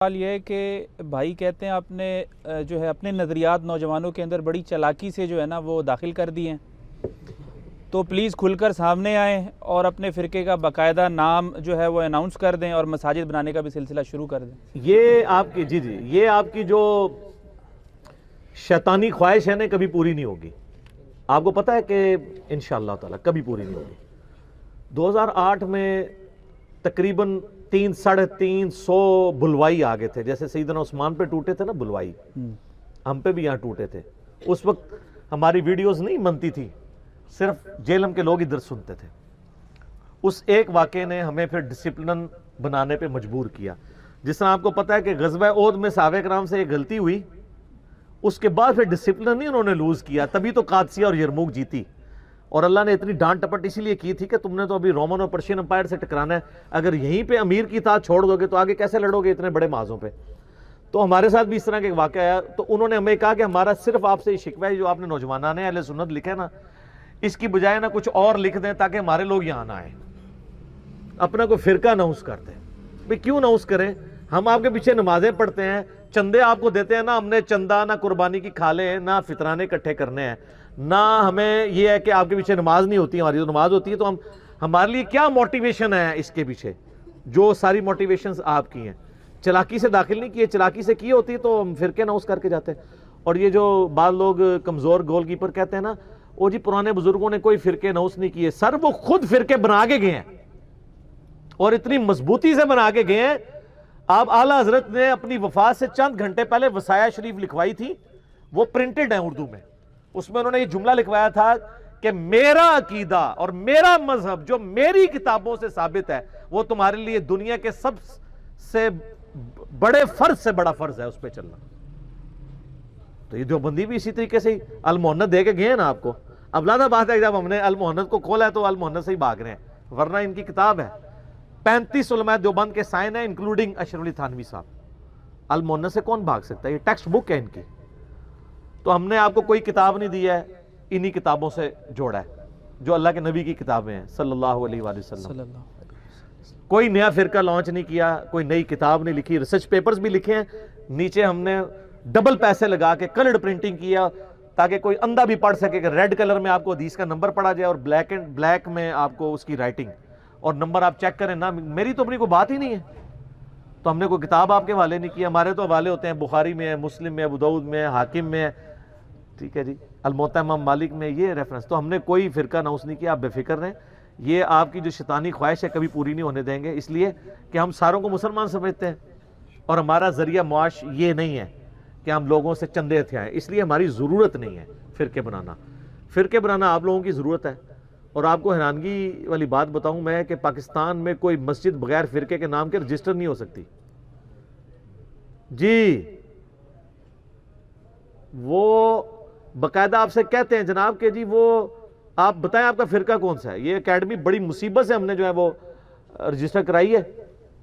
سوال یہ ہے کہ بھائی کہتے ہیں آپ نے جو ہے اپنے نظریات نوجوانوں کے اندر بڑی چالاکی سے جو ہے نا وہ داخل کر دیے ہیں، تو پلیز کھل کر سامنے آئیں اور اپنے فرقے کا باقاعدہ نام جو ہے وہ اناؤنس کر دیں اور مساجد بنانے کا بھی سلسلہ شروع کر دیں۔ یہ آپ کی یہ آپ کی جو شیطانی خواہش ہے نا کبھی پوری نہیں ہوگی۔ آپ کو پتہ ہے کہ انشاءاللہ تعالی کبھی پوری نہیں ہوگی۔ 2008 میں تقریباً 300-350 بلوائی آگے تھے، جیسے سیدنا عثمان پہ ٹوٹے تھے نا بلوائی، ہم پہ بھی یہاں ٹوٹے تھے۔ اس وقت ہماری ویڈیوز نہیں بنتی تھی، صرف جیلم کے لوگ ادھر سنتے تھے۔ اس ایک واقعے نے ہمیں پھر ڈسپلن بنانے پہ مجبور کیا۔ جس طرح آپ کو پتہ ہے کہ غزوہ احد میں صحابہ کرام سے ایک غلطی ہوئی، اس کے بعد پھر ڈسپلن نہیں انہوں نے لوز کیا، تبھی تو قادسیہ اور یرموک جیتی۔ اور اللہ نے اتنی ڈانٹ ٹپٹ اسی لیے کی تھی کہ تم نے تو ابھی رومن اور پرشین امپائر سے ٹکرانا ہے، اگر یہیں پہ امیر کی اطاعت چھوڑ دو گے تو آگے کیسے لڑو گے اتنے بڑے معاذوں پہ۔ تو ہمارے ساتھ بھی اس طرح کا ایک واقعہ آیا، تو انہوں نے ہمیں کہا کہ ہمارا صرف آپ سے یہ شکوہ ہے جو آپ نے نوجوانان اہل سنت لکھا ہے نا، اس کی بجائے نا کچھ اور لکھ دیں تاکہ ہمارے لوگ یہاں نہ آئیں، اپنا کوئی فرقہ اناؤنس کر دیں۔ بھئی کیوں اناؤنس کریں؟ ہم آپ کے پیچھے نمازیں پڑھتے ہیں، چندے آپ کو دیتے ہیں نا، ہم نے چندہ نہ قربانی کی کھالے ہیں، نہ فطرانے اکٹھے کرنے ہیں، نہ ہمیں یہ ہے کہ آپ کے پیچھے نماز نہیں ہوتی، ہماری تو نماز ہوتی ہے۔ تو ہمارے لیے کیا موٹیویشن ہے اس کے پیچھے؟ جو ساری موٹیویشنز آپ کی ہیں، چلاکی سے داخل نہیں کیے، چلاکی سے کی ہوتی تو ہم فرقے اناؤنس کر کے جاتے۔ اور یہ جو بعض لوگ کمزور گول کیپر کہتے ہیں نا، وہ جی پرانے بزرگوں نے کوئی فرقے اناؤنس نہیں کیے، سر وہ خود فرقے بنا کے گئے ہیں اور اتنی مضبوطی سے بنا کے گئے ہیں۔ آپ اعلیٰ حضرت نے اپنی وفات سے چند گھنٹے پہلے وصایا شریف لکھوائی تھی، وہ پرنٹڈ ہیں اردو میں۔ اس میں انہوں نے یہ جملہ لکھوایا تھا کہ میرا عقیدہ اور میرا مذہب جو میری کتابوں سے ثابت ہے وہ تمہارے لیے دنیا کے سب سے بڑے فرض سے بڑا فرض ہے، اس پہ چلنا۔ تو یہ دیوبندی بھی اسی طریقے سے المحنت دے کے گئے ہیں نا آپ کو۔ اب لادہ بات ہے کہ جب ہم نے المحنت کو کھولا ہے تو المحنت سے ہی بھاگ رہے ہیں، ورنہ ان کی کتاب ہے 35 علماء دیوبند کے سائن ہیں انکلوڈنگ اشرف علی تھانوی صاحب۔ المحنت سے کون بھاگ سکتا ہے؟ یہ ٹیکسٹ بک ہے ان کی۔ تو ہم نے آپ کو کوئی کتاب نہیں دی ہے، انہی کتابوں سے جوڑا ہے جو اللہ کے نبی کی کتابیں ہیں صلی اللہ علیہ وآلہ وسلم۔ کوئی نیا فرقہ لانچ نہیں کیا، کوئی نئی کتاب نہیں لکھی، ریسرچ پیپرز بھی لکھے ہیں، نیچے ہم نے ڈبل پیسے لگا کے کلرڈ پرنٹنگ کیا تاکہ کوئی اندھا بھی پڑھ سکے کہ ریڈ کلر میں آپ کو حدیث کا نمبر پڑھا جائے اور بلیک میں آپ کو اس کی رائٹنگ اور نمبر آپ چیک کریں نا۔ میری تو اپنی کوئی بات ہی نہیں ہے، تو ہم نے کوئی کتاب آپ کے حوالے نہیں کی، ہمارے تو حوالے ہوتے ہیں بخاری میں ہے، مسلم میں، ابو داؤد میں ہے، حاکم میں ہے، ٹھیک ہے جی، الموطا امام مالک میں یہ ریفرنس۔ تو ہم نے کوئی فرقہ اناؤنس نہیں کیا، آپ بے فکر رہیں۔ یہ آپ کی جو شیطانی خواہش ہے کبھی پوری نہیں ہونے دیں گے، اس لیے کہ ہم ساروں کو مسلمان سمجھتے ہیں اور ہمارا ذریعہ معاش یہ نہیں ہے کہ ہم لوگوں سے چندے ہتھیائیں، اس لیے ہماری ضرورت نہیں ہے فرقے بنانا۔ فرقے بنانا آپ لوگوں کی ضرورت ہے۔ اور آپ کو حیرانگی والی بات بتاؤں میں کہ پاکستان میں کوئی مسجد بغیر فرقے کے نام کے رجسٹر نہیں ہو سکتی جی۔ وہ باقاعدہ آپ سے کہتے ہیں جناب کہ جی وہ آپ بتائیں آپ کا فرقہ کون سا ہے۔ یہ اکیڈمی بڑی مصیبت سے ہم نے جو ہے وہ رجسٹر کرائی ہے،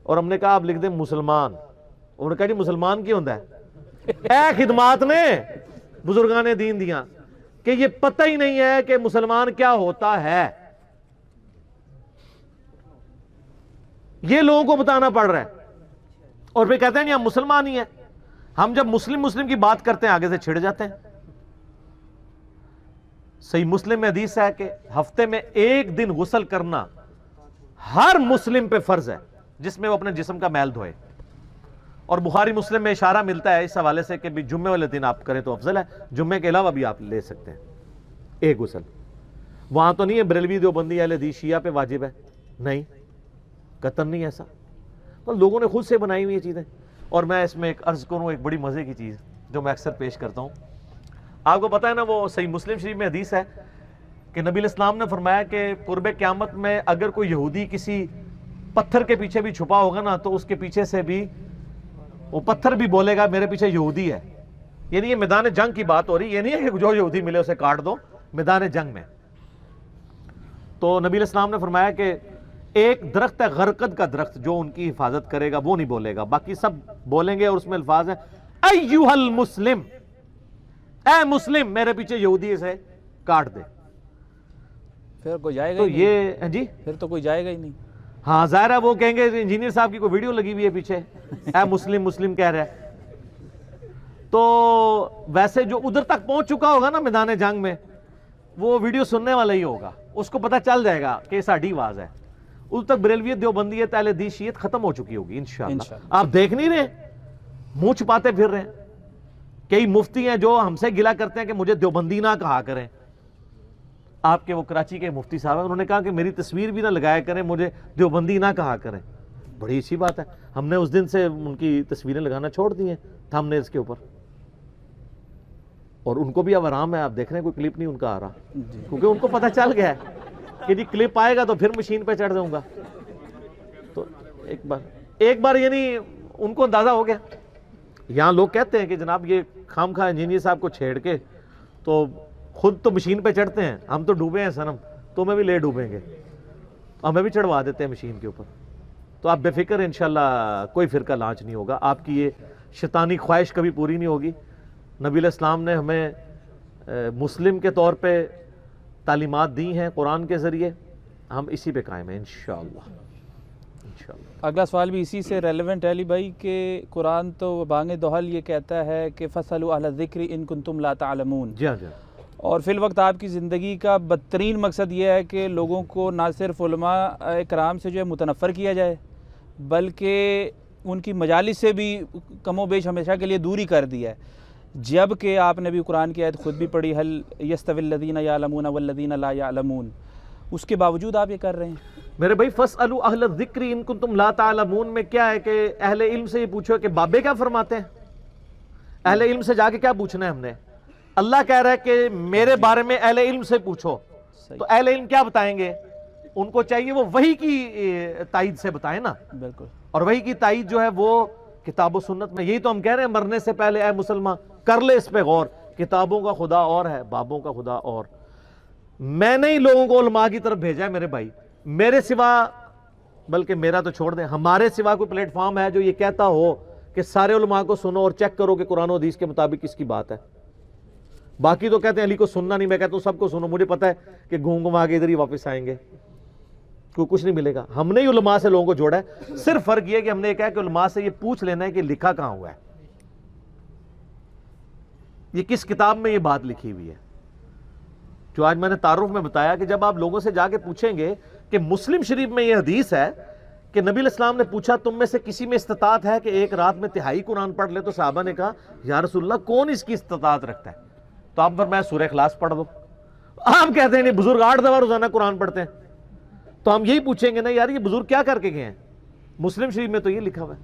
اور ہم نے کہا آپ لکھ دیں مسلمان۔ انہوں نے کہا جی مسلمان کی ہوندہ ہے؟ اے خدمات نے بزرگان دین دیاں کہ یہ پتہ ہی نہیں ہے کہ مسلمان کیا ہوتا ہے، یہ لوگوں کو بتانا پڑ رہا ہے، اور پھر کہتے ہیں ہم مسلمان ہی ہیں۔ ہم جب مسلم کی بات کرتے ہیں آگے سے چھڑ جاتے ہیں۔ صحیح مسلم میں حدیث ہے کہ ہفتے میں ایک دن غسل کرنا ہر مسلم پہ فرض ہے جس میں وہ اپنے جسم کا میل دھوئے، اور بخاری مسلم میں اشارہ ملتا ہے اس حوالے سے کہ جمعے والے دن آپ کریں تو افضل ہے، جمعے کے علاوہ بھی آپ لے سکتے ہیں ایک غسل۔ وہاں تو نہیں ہے بریلوی دیوبندی اہل حدیث شیعہ پہ واجب ہے، نہیں، قطعاً نہیں ایسا، تو لوگوں نے خود سے بنائی ہوئی یہ چیزیں۔ اور میں اس میں ایک عرض کروں، ایک بڑی مزے کی چیز جو میں اکثر پیش کرتا ہوں، آپ کو پتہ ہے نا وہ صحیح مسلم شریف میں حدیث ہے کہ نبی علیہ السلام نے فرمایا کہ قرب قیامت میں اگر کوئی یہودی کسی پتھر کے پیچھے بھی چھپا ہوگا نا تو اس کے پیچھے سے بھی وہ پتھر بھی بولے گا میرے پیچھے یہودی ہے۔ یعنی یہ میدان جنگ کی بات ہو رہی، یہ نہیں ہے کہ جو یہودی ملے اسے کاٹ دو، میدان جنگ میں۔ تو نبی علیہ السلام نے فرمایا کہ ایک درخت ہے غرقد کا درخت، جو ان کی حفاظت کرے گا وہ نہیں بولے گا، باقی سب بولیں گے، اور اس میں الفاظ ہیں ایھا المسلم، اے مسلم میرے پیچھے یہودی سے کاٹ دے۔ پھر کوئی جائے گا تو ہی نہیں، یہ جی پھر تو کوئی جائے گا ہی نہیں۔ ہاں ظاہر ہے وہ کہیں گے انجینئر صاحب کی کوئی ویڈیو لگی ہوئی ہے پیچھے، اے مسلم مسلم کہہ رہا ہے. تو ویسے جو ادھر تک پہنچ چکا ہوگا نا میدان جنگ میں، وہ ویڈیو سننے والا ہی ہوگا، اس کو پتہ چل جائے گا کہ ساڈی آواز ہے. اس تک بریلویت دیوبندیت اہل حدیث شیعت ختم ہو چکی ہوگی انشاءاللہ. آپ دیکھ نہیں رہے، منہ چھپاتے پھر رہے ہیں. کئی مفتی ہیں جو ہم سے گلا کرتے ہیں کہ مجھے دیوبندی نہ کہا کریں. آپ کے وہ کراچی کے مفتی صاحب ہیں، انہوں نے کہا کہ میری تصویر بھی نہ لگایا کریں، مجھے دیوبندی نہ کہا کریں. بڑی اچھی بات ہے. ہم نے اس دن سے ان کی تصویریں لگانا چھوڑ دی ہیں تھم نیلز کے اوپر، اور ان کو بھی اب آرام ہے. آپ دیکھ رہے ہیں کوئی کلپ نہیں ان کا آ رہا، کیونکہ ان کو پتہ چل گیا ہے کہ جی کلپ آئے گا تو پھر مشین پہ چڑھ جاؤں گا. تو ایک بار یعنی ان کو اندازہ ہو گیا. یہاں لوگ کہتے ہیں کہ جناب یہ خام خواہ انجینئر صاحب کو چھیڑ کے تو خود تو مشین پہ چڑھتے ہیں، ہم تو ڈوبے ہیں صنم، تو ہمیں بھی لے ڈوبیں گے، ہمیں بھی چڑھوا دیتے ہیں مشین کے اوپر. تو آپ بے فکر انشاءاللہ کوئی فرقہ لانچ نہیں ہوگا. آپ کی یہ شیطانی خواہش کبھی پوری نہیں ہوگی. نبی علیہ السلام نے ہمیں مسلم کے طور پہ تعلیمات دی ہیں قرآن کے ذریعے، ہم اسی پہ قائم ہیں انشاءاللہ. اگلا سوال بھی اسی سے ریلیونٹ ہے علی بھائی کہ قرآن تو بانگ دہل یہ کہتا ہے کہ فَاسْأَلُوا أَهْلَ الذِّكْرِ إِن كُنتُمْ لَا تَعْلَمُونَ. جی ہاں جی. اور فی الوقت آپ کی زندگی کا بدترین مقصد یہ ہے کہ لوگوں کو نہ صرف علماء کرام سے جو ہے متنفر کیا جائے، بلکہ ان کی مجالس سے بھی کم و بیش ہمیشہ کے لیے دوری کر دیا ہے. جب کہ آپ نے بھی قرآن کی آیت خود بھی پڑھی، هل يستوي الذين يعلمون والذين لا يعلمون، اس کے باوجود آپ یہ کر رہے ہیں. میرے بھائی فَاسْأَلُوا أَهْلَ الذِّكْرِ إِن كُنتُمْ لَا تَعْلَمُونَ میں کیا ہے کہ اہل علم سے یہ پوچھو کہ بابے کیا فرماتے ہیں. اہل علم سے جا کے کیا پوچھنا ہے ہم نے؟ اللہ کہہ رہا ہے کہ میرے بارے میں اہل علم سے پوچھو. تو اہل علم کیا بتائیں گے؟ ان کو چاہیے وہ وحی کی تائید سے بتائیں نا. بالکل. اور وحی کی تائید جو ہے وہ کتاب و سنت میں. یہی تو ہم کہہ رہے ہیں مرنے سے پہلے اے مسلمان کر لے اس پہ غور. کتابوں کا خدا اور ہے، بابوں کا خدا اور. میں نے ہی لوگوں کو علماء کی طرف بھیجا ہے میرے بھائی. میرے سوا، بلکہ میرا تو چھوڑ دیں، ہمارے سوا کوئی پلیٹ فارم ہے جو یہ کہتا ہو کہ سارے علماء کو سنو اور چیک کرو کہ قرآن و حدیث کے مطابق کس کی بات ہے. باقی تو کہتے ہیں علی کو سننا نہیں. میں کہتا ہوں سب کو سنو. مجھے پتہ ہے کہ گھوم گھما کے ادھر ہی واپس آئیں گے، کوئی کچھ نہیں ملے گا. ہم نے ہی علماء سے لوگوں کو جوڑا ہے. صرف فرق یہ کہ ہم نے یہ کہا کہ علماء سے یہ پوچھ لینا ہے کہ لکھا کہاں ہوا ہے، یہ کس کتاب میں یہ بات لکھی ہوئی ہے. جو آج میں نے تعارف میں بتایا کہ جب آپ لوگوں سے جا کے پوچھیں گے کہ مسلم شریف میں یہ حدیث ہے کہ نبی علیہ السلام نے پوچھا تم میں سے کسی میں استطاعت ہے کہ ایک رات میں تہائی قرآن پڑھ لے، تو صحابہ نے کہا یا رسول اللہ کون اس کی استطاعت رکھتا ہے؟ تو آپ فرمایا سورہ اخلاص پڑھ دو. آپ کہتے ہیں نہیں بزرگ 8 دفعہ روزانہ قرآن پڑھتے ہیں. تو ہم یہی پوچھیں گے نا یار یہ بزرگ کیا کر کے گئے ہیں؟ مسلم شریف میں تو یہ لکھا ہوا ہے.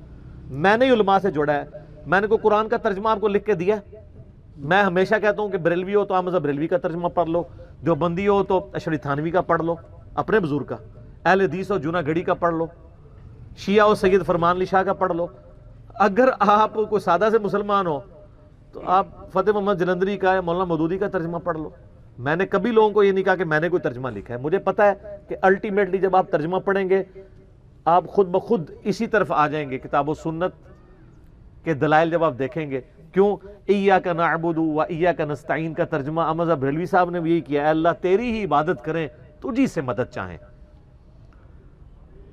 میں نے علماء سے جوڑا ہے. میں نے کوئی قرآن کا ترجمہ آپ کو لکھ کے دیا ہے؟ میں ہمیشہ کہتا ہوں کہ بریلوی ہو تو آپ مذہب بریلوی کا ترجمہ پڑھ لو، دیوبندی ہو تو اشعری تھانوی کا پڑھ لو اپنے بزرگ کا، اہل حدیث ہو جونا گڑھی کا پڑھ لو، شیعہ ہو سید فرمان علی شاہ کا پڑھ لو. اگر آپ کوئی سادہ سے مسلمان ہو تو آپ فتح محمد جلندری کا ہے، مولانا مودودی کا ترجمہ پڑھ لو. میں نے کبھی لوگوں کو یہ نہیں کہا کہ میں نے کوئی ترجمہ لکھا ہے. مجھے پتہ ہے کہ الٹیمیٹلی جب آپ ترجمہ پڑھیں گے آپ خود بخود اسی طرف آ جائیں گے. کتاب و سنت کے دلائل جب آپ دیکھیں گے، کیوں ایاک نعبد و ایاک نستعین کا ترجمہ احمد بریلوی صاحب نے بھی یہی کیا ہے، اللہ تیری ہی عبادت کریں تجھی سے مدد چاہیں.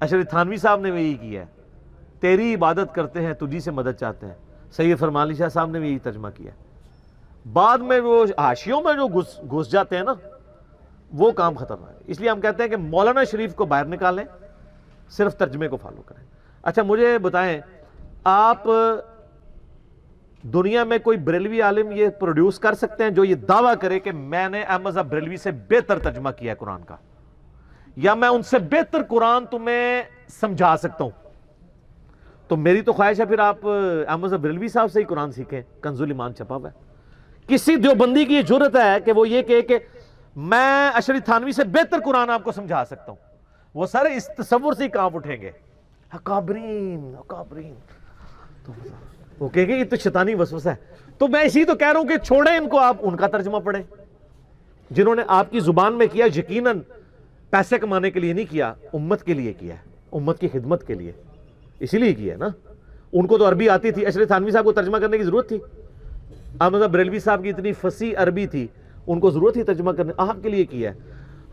اشعری تھانوی صاحب نے بھی یہی کیا ہے، تیری عبادت کرتے ہیں تجھی سے مدد چاہتے ہیں. سید فرمان علی شاہ صاحب نے بھی یہی ترجمہ کیا. بعد میں وہ حاشیوں میں جو گھس جاتے ہیں نا وہ کام خطرناک ہے. اس لیے ہم کہتے ہیں کہ مولانا شریف کو باہر نکالیں، صرف ترجمے کو فالو کریں. اچھا مجھے بتائیں، آپ دنیا میں کوئی بریلوی عالم یہ پروڈیوس کر سکتے ہیں جو یہ دعویٰ کرے کہ میں نے احمد بریلوی سے بہتر ترجمہ کیا ہے قرآن کا، یا میں ان سے بہتر قرآن تمہیں سمجھا سکتا ہوں؟ تو میری تو خواہش ہے پھر آپ احمد بریلوی صاحب سے ہی قرآن سیکھیں. کنز الایمان چھپا ہوا ہے. کسی دیوبندی کی یہ جرت ہے کہ وہ یہ کہے کہ میں اشعری تھانوی سے بہتر قرآن آپ کو سمجھا سکتا ہوں؟ وہ سارے اس تصور سے ہی کانپ اٹھیں گے، اکابرین اکابرین. تو وہ کہیں گے یہ تو شیطانی وسوسہ ہے. تو میں اسی تو کہہ رہا ہوں کہ چھوڑیں ان کو، آپ ان کا ترجمہ پڑھیں جنہوں نے آپ کی زبان میں کیا. یقیناً پیسے کمانے کے لیے نہیں کیا، امت کے لیے کیا ہے، امت کی خدمت کے لیے، اسی لیے کیا ہے نا. ان کو تو عربی آتی تھی. اشعری تھانوی صاحب کو ترجمہ کرنے کی ضرورت تھی؟ احمد بریلوی صاحب کی اتنی فصیح عربی تھی، ان کو ضرورت تھی ترجمہ کرنے؟ آپ کے لیے کیا ہے.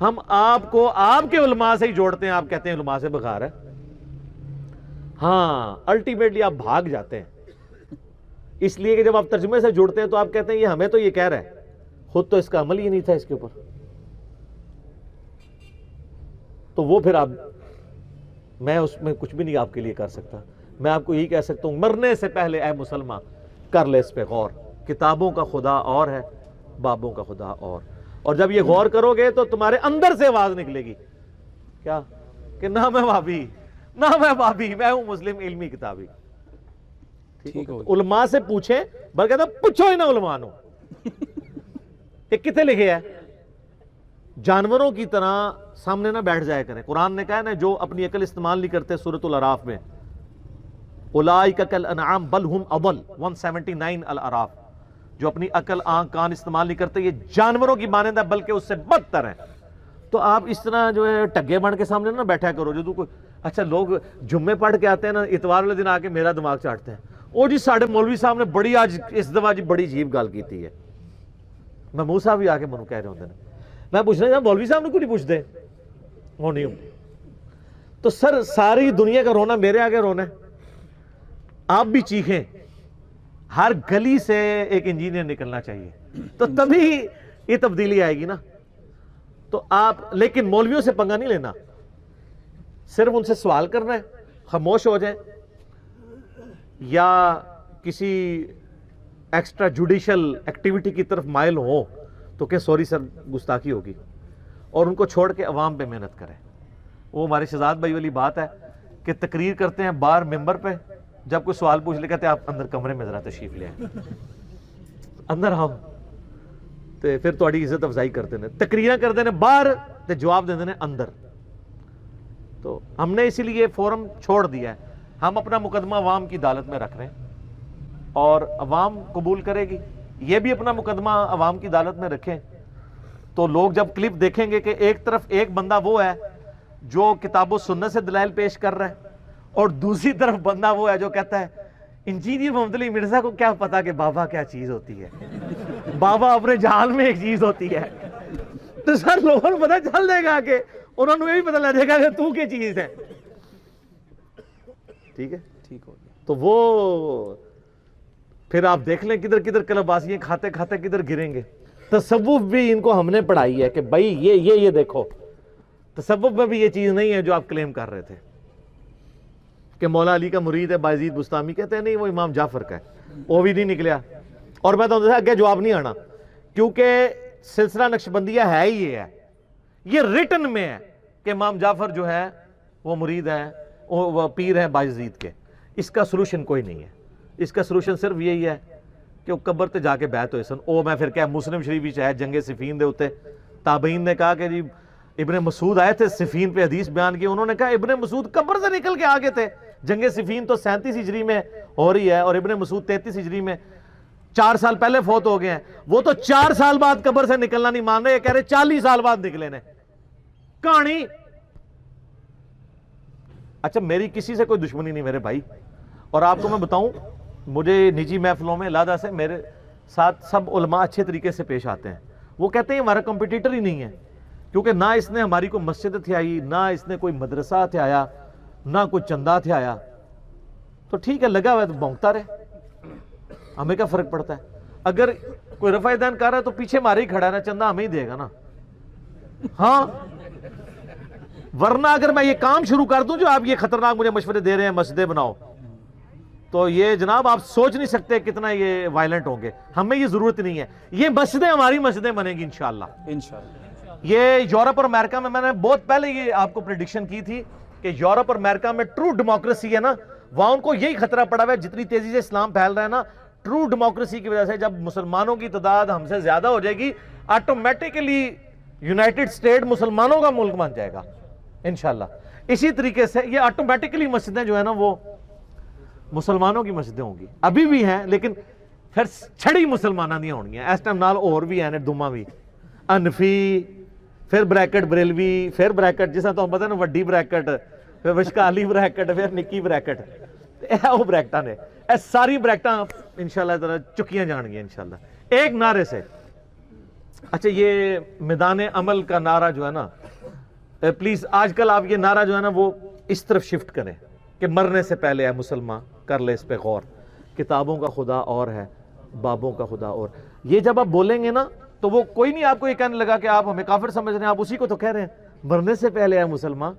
ہم آپ کو آپ کے علماء سے ہی جوڑتے ہیں, آپ کہتے ہیں علماء سے بغیر ہے. ہاں الٹیمیٹلی آپ بھاگ جاتے ہیں, اس لیے کہ جب آپ ترجمے سے جڑتے ہیں تو آپ کہتے ہیں یہ ہمیں تو یہ کہہ رہا ہے, خود تو اس کا عمل ہی نہیں تھا اس کے اوپر. تو وہ پھر آپ, میں اس میں کچھ بھی نہیں آپ کے لیے کر سکتا. میں آپ کو یہی کہہ سکتا ہوں, مرنے سے پہلے اے مسلمان کر لے اس پہ غور. کتابوں کا خدا اور ہے, بابوں کا خدا اور جب یہ غور کرو گے تو تمہارے اندر سے آواز نکلے گی کیا, کہ نہ میں وہابی, نہ میں بابی, میں ہوں مسلم علمی کتابی. ٹھیک ہے, علماء سے پوچھیں, بلکہ کہتا پوچھو ہی نہ علماء نو کہ کتے لکھے ہے. جانوروں کی طرح سامنے نہ بیٹھ جائے کریں. قرآن نے کہا نا جو اپنی عقل استعمال نہیں کرتے, سورۃ الاعراف میں اولئک کالانعام بل ہم اضل 179 الاعراف, جو اپنی عقل آنکھ کان استعمال نہیں کرتے یہ جانوروں کی مانند ہے بلکہ اس سے بدتر ہیں. تو آپ اس طرح جو ہے ٹگے بن کے سامنے نہ بیٹھا کرو. جو تو کوئی اچھا لوگ جمعے پڑھ کے آتے ہیں نا, اتوار والے دن آ کے میرا دماغ چاٹتے ہیں, او جی ساڑھے مولوی صاحب نے بڑی آج اس دفعہ جی بڑی عجیب گل کیتی ہے. محمود صاحب بھی آ کے منو کہہ رہے ہوتے ہیں, میں پوچھنا چاہتا مولوی صاحب نے کیوں نہیں پوچھتے, وہ نہیں ہوتے. تو سر ساری دنیا کا رونا میرے آگے رونا ہے, آپ بھی چیخیں. ہر گلی سے ایک انجینئر نکلنا چاہیے, تو تبھی یہ تبدیلی آئے گی نا. تو آپ لیکن مولویوں سے پنگا نہیں لینا, صرف ان سے سوال کرنا ہے, خاموش ہو جائیں, یا کسی ایکسٹرا جوڈیشل ایکٹیویٹی کی طرف مائل ہو تو کہ سوری سر گستاخی ہوگی, اور ان کو چھوڑ کے عوام پہ محنت کریں. وہ ہمارے شہزاد بھائی والی بات ہے کہ تقریر کرتے ہیں باہر ممبر پہ, جب کوئی سوال پوچھ لے کہتے ہیں آپ اندر کمرے میں ذرا تشریف لے آئیں, اندر ہم تو پھر تھوڑی عزت افزائی کرتے ہیں. تقریراں کرتے ہیں باہر تو جواب دے دینے اندر. تو ہم نے اسی لیے فورم چھوڑ دیا ہے. ہم اپنا مقدمہ عوام کی عدالت میں رکھ رہے ہیں اور عوام قبول کرے گی. یہ بھی اپنا مقدمہ عوام کی عدالت میں رکھیں تو لوگ جب کلپ دیکھیں گے کہ ایک طرف ایک بندہ وہ ہے جو کتاب و سنت سے دلائل پیش کر رہا ہے, اور دوسری طرف بندہ وہ ہے جو کہتا ہے انجینئر محمد علی مرزا کو کیا پتا کہ بابا کیا چیز ہوتی ہے, بابا اپنے جہان میں ایک چیز ہوتی ہے. تو سر لوگوں کو پتا چل جائے گا کہ انہوں نے یہ بھی پتا لگ جائے گا کہ تو کیا چیز ہے. ٹھیک ہے, ٹھیک ہو گیا. تو وہ پھر آپ دیکھ لیں کدھر کدھر کلباسیاں کھاتے کھاتے کدھر گریں گے. تصوف بھی ان کو ہم نے پڑھائی ہے کہ بھائی یہ دیکھو, تصوف میں بھی یہ چیز نہیں ہے جو آپ کلیم کر رہے تھے کہ مولا علی کا مرید ہے بایزید بستامی. کہتے ہیں نہیں وہ امام جعفر کا ہے, وہ بھی نہیں نکلیا. اور میں تو اگے جواب نہیں آنا, کیونکہ سلسلہ نقشبندیہ ہے ہی یہ ہے, یہ ریٹن میں ہے کہ امام جعفر جو ہے وہ مرید ہے, وہ پیر ہے بایزید کے. اس کا سلوشن کوئی نہیں ہے. اس کا سلوشن صرف یہی ہے کہ وہ قبر تے جا کے بیعت ہوئے سن. او میں پھر کیا مسلم شریف بھی چاہے جنگ صفین دے ہوتے تابعین نے کہا کہ جی ابن مسعود آئے تھے صفین پہ حدیث بیان کی, انہوں نے کہا ابن مسعود قبر سے نکل کے آگے تھے. جنگ صفین تو 37 ہجری میں ہو رہی ہے اور ابن مسعود 33 ہجری میں 4 سال پہلے فوت ہو گئے ہیں. وہ تو 4 سال بعد قبر سے نکلنا نہیں مان رہے, یہ کہہ رہے 40 سال بعد نکلے نے. کہانی اچھا میری کسی سے کوئی دشمنی نہیں میرے بھائی, اور آپ کو میں بتاؤں مجھے نجی محفلوں میں علیحدہ سے میرے ساتھ سب علماء اچھے طریقے سے پیش آتے ہیں. وہ کہتے ہیں ہمارا کمپٹیٹر ہی نہیں ہے, کیونکہ نہ اس نے ہماری کوئی مسجد تھیائی, نہ اس نے کوئی مدرسہ تھیایا, نہ کوئی چندہ تھیایا. تو ٹھیک ہے لگا ہوا ہے تو بھونکتا رہے, ہمیں کیا فرق پڑتا ہے. اگر کوئی رفع دین کر رہا ہے تو پیچھے مارے ہی کھڑا ہے نا, چندہ ہمیں ہی دے گا نا. ہاں ورنہ اگر میں یہ کام شروع کر دوں جو آپ یہ خطرناک مجھے مشورے دے رہے ہیں مسجدیں بناؤ, تو یہ جناب آپ سوچ نہیں سکتے کتنا یہ وائلنٹ ہوں گے. ہمیں یہ ضرورت نہیں ہے. یہ مسجدیں ہماری مسجدیں بنیں گی انشاءاللہ. یہ یورپ اور امریکہ میں نے بہت پہلے یہ آپ کو پریڈکشن کی تھی کہ یورپ اور امریکہ میں ٹرو ڈیموکریسی ہے نا, وہاں ان کو یہی خطرہ پڑا ہوا ہے جتنی تیزی سے اسلام پھیل رہا ہے نا, ٹرو ڈیموکریسی کی وجہ سے جب مسلمانوں کی تعداد ہم سے زیادہ ہو جائے گی آٹومیٹکلی یونائٹڈ اسٹیٹ مسلمانوں کا ملک بن جائے گا انشاءاللہ. اسی طریقے سے یہ آٹومیٹکلی مسجدیں جو ہے نا وہ مسلمانوں کی مسجدیں ہوں گی. ابھی بھی ہیں لیکن پھر چھڑی مسلمانوں دی ہونگی ہیں اس ٹائم نال, اور بھی ہیں دوما بھی انفی, پھر بریکٹ بریلوی, پھر بریکٹ جس طرح تو پتہ نا وڈی بریکٹ, پھر وشکالی بریکٹ, پھر نکی بریکٹ, وہ بریکٹاں نے ساری بریکٹاں انشاءاللہ تعالی چکیاں جان گی انشاءاللہ ایک نعرے سے. اچھا یہ میدان عمل کا نعرہ جو ہے نا، پلیز آج کل آپ یہ نعرہ جو ہے نا وہ اس طرف شفٹ کریں کہ مرنے سے پہلے اے مسلمان کر لے اس پہ غور، کتابوں کا خدا اور ہے، بابوں کا خدا اور. یہ جب آپ بولیں گے نا تو وہ کوئی نہیں آپ کو یہ کہنے لگا کہ آپ ہمیں کافر سمجھ رہے ہیں، آپ اسی کو تو کہہ رہے ہیں مرنے سے پہلے اے مسلمان.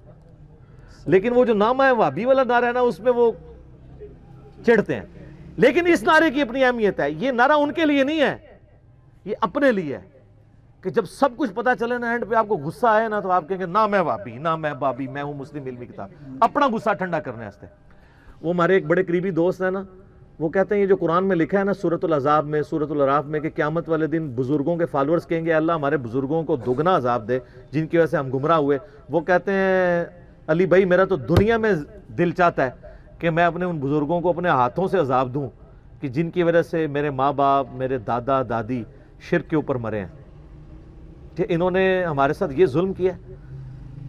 لیکن وہ جو نامہ ہے وہابی والا نعرہ ہے نا اس میں وہ چڑھتے ہیں. لیکن اس نعرے کی اپنی اہمیت ہے. یہ نعرہ ان کے لیے نہیں ہے، یہ اپنے لیے ہے کہ جب سب کچھ پتا چلے نا اینڈ پہ آپ کو غصہ آئے نا تو آپ کہیں گے نہ میں وہابی، نہ میں بابی، میں ہوں مسلم علمی کتاب. اپنا غصہ ٹھنڈا کرنے واسطے. وہ ہمارے ایک بڑے قریبی دوست ہیں نا، وہ کہتے ہیں یہ جو قرآن میں لکھا ہے نا سورۃ الاحزاب میں، سورۃ الاعراف میں، کہ قیامت والے دن بزرگوں کے فالورز کہیں گے اللہ ہمارے بزرگوں کو دگنا عذاب دے جن کی وجہ سے ہم گمراہ ہوئے. وہ کہتے ہیں علی بھائی میرا تو دنیا میں دل چاہتا ہے کہ میں اپنے ان بزرگوں کو اپنے ہاتھوں سے عذاب دوں کہ جن کی وجہ سے میرے ماں باپ، میرے دادا دادی شرک کے اوپر مرے ہیں، کہ انہوں نے ہمارے ساتھ یہ ظلم کیا.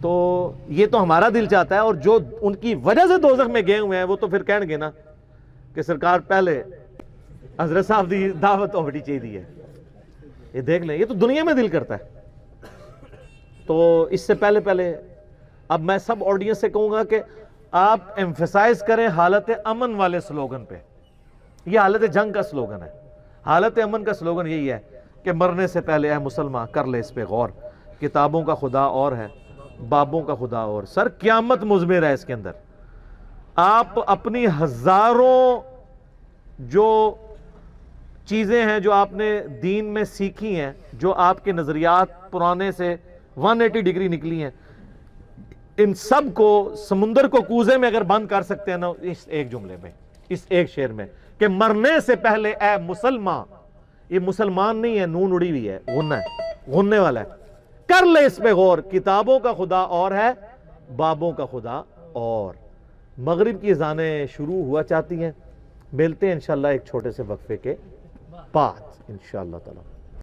تو یہ تو ہمارا دل چاہتا ہے، اور جو ان کی وجہ سے دوزخ میں گئے ہوئے ہیں وہ تو پھر کہیں گے نا کہ سرکار پہلے حضرت صاحب دی دعوت ہوتی چاہیے ہے. یہ دیکھ لیں، یہ تو دنیا میں دل کرتا ہے. تو اس سے پہلے اب میں سب آڈینس سے کہوں گا کہ آپ ایمفیسائز کریں حالت امن والے سلوگن پہ. یہ حالت جنگ کا سلوگن ہے. حالت امن کا سلوگن یہی ہے کہ مرنے سے پہلے اے مسلمان کر لے اس پہ غور، کتابوں کا خدا اور ہے، بابوں کا خدا اور. سر قیامت مضمر ہے اس کے اندر. آپ اپنی ہزاروں جو چیزیں ہیں جو آپ نے دین میں سیکھی ہیں، جو آپ کے نظریات پرانے سے 180 ڈگری نکلی ہیں، ان سب کو سمندر کو کوزے میں اگر بند کر سکتے ہیں نا اس ایک جملے میں، اس ایک شعر میں، کہ مرنے سے پہلے اے مسلمان. یہ مسلمان نہیں ہے، نون اڑی ہوئی ہے، غنہ ہے، غننے والا ہے. کر لے اس پہ غور، کتابوں کا خدا اور ہے، بابوں کا خدا اور. مغرب کی اذانیں شروع ہوا چاہتی ہیں. ملتے ہیں انشاءاللہ ایک چھوٹے سے وقفے کے بعد انشاءاللہ تعالی.